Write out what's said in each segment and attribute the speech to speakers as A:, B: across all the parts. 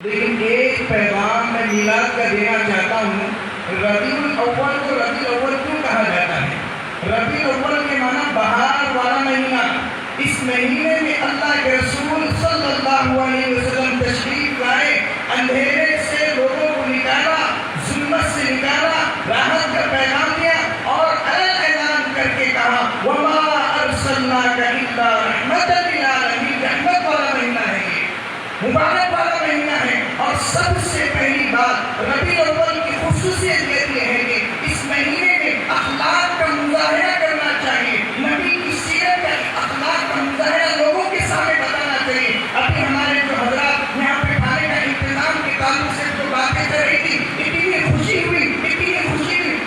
A: لیکن ایک پیغام میں میلاد کا دینا چاہتا ہوں۔ ربیع الاول کو ربیع الاول کیوں کہا جاتا ہے؟ ربیع الاول کے معنی بہار والا مہینہ۔ اس مہینے میں اللہ کے رسول صلی اللہ علیہ وسلم تشریف لائے، اندھیرے سے لوگوں کو نکالا، ظلمت سے نکالا، راحت کا پیغام دیا اور اعلان کر کے کہا وما ارسلناک الا رحمۃ للعالمین۔ رحمت والا مہینہ ہے، یہ مبارک والا مہینہ ہے۔ اور سب سے پہلی بات ربیع الاول کی خصوصیت یہ ہے کہ اس مہینے میں اخلاق کا مظاہرہ کرنا چاہیے، نبی کی سیرت کا اخلاق کا مظاہرہ لوگوں کے سامنے بتانا چاہیے۔ ابھی ہمارے جو حضرات یہاں پہ کھانے کا انتظام کے تعلق سے جو باتیں کر رہی تھی، اتنی خوشی ہوئی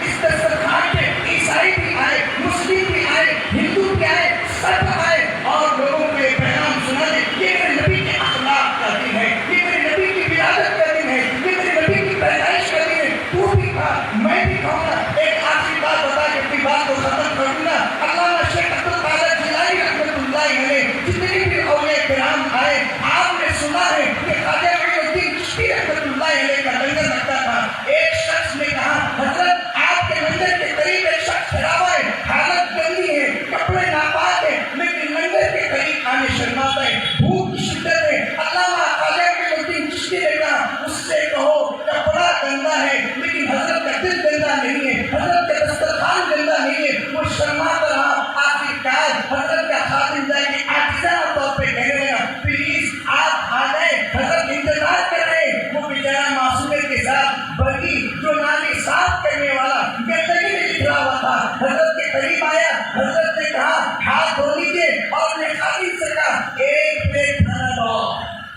A: اس دسترخوان پہ عیسائی بھی آئے، مسلم بھی آئے، ہندو بھی آئے، سب آئے اور لوگوں کو یہ پیغام سنا دے یہ میرے نبی کے اخلاق کا دن ہے، یہ میرے نبی کی ولادت کا دن ہے، یہ میرے نبی کی پیدائش کا دن ہے۔ تو بھی کھا، میں بھی کھاؤں گا۔ ایک آخری بات بتا کے اپنی بات کو ختم کروں گا۔ علامہ شیخ عبدالقادر جیلانی رحمۃ اللہ علیہ جتنے بھی اولیاء کرام آئے، آپ نے سنا ہے کہ خواجہ معین الدین چشتی رحمۃ اللہ علیہ کا لنگر لگتا تھا۔ ایک شخص نے کہا حضرت آپ کے لنگر کے قریب ایک شخص کھڑا ہوا ہے، حالت گندی ہے، کپڑے ناپاک ہے، لیکن لنگر کے قریب آنے شرماتا ہے، بھوک کی شدت ہے۔ علامہ خواجہ معین الدین چشتی نے کہا اس سے کہو کپڑا گندا ہے لیکن حضرت کا دل گندا نہیں ہے، حضرت کا دسترخوان گندا نہیں ہے۔ وہ شرماتا رہا، آخرکار حضرت کا خادم جا کے عاجزانہ طور پہ کہنے لگا پلیز آپ آ جائیں، حضرت انتظار کر رہے ہیں۔ وہ بیچارہ معصومیت کے ساتھ بلکہ جو نالی صاف کرنے والا گندگی میں نکلا ہوا تھا حضرت کے قریب آیا، حضرت نے کہا ہاتھ دھو لیجیے اور اپنے خادم سے کہا ایک پلیٹ کھانا لاؤ،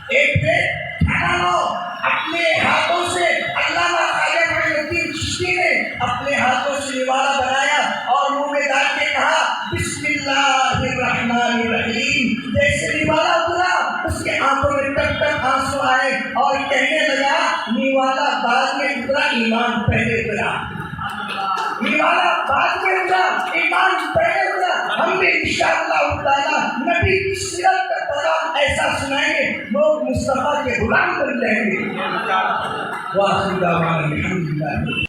A: ایک پلیٹ کھانا لاؤ۔ اپنے ہاتھوں سے علامہ خواجہ معین الدین چشتی نے اپنے ہاتھوں سے نوالا بنایا اور منہ میں ڈال کے کہا بسم اللہ الرحمن الرحیم۔ جیسے نوالا اترا اس کے آنکھوں میں ٹپ ٹپ آنسو آئے اور کہنے لگا نوالا بعد میں اترا، ایمان پہلے اترا، نوالا بعد میں اترا، ایمان پہلے اترا۔ ہم بھی انشاءاللہ تعالیٰ نبی کی سیرت کا پیغام ایسا سنائیں گے لوگ مصطفیٰ کے غلام بن جائیں گے۔ وآخر دعوانا الحمدللہ۔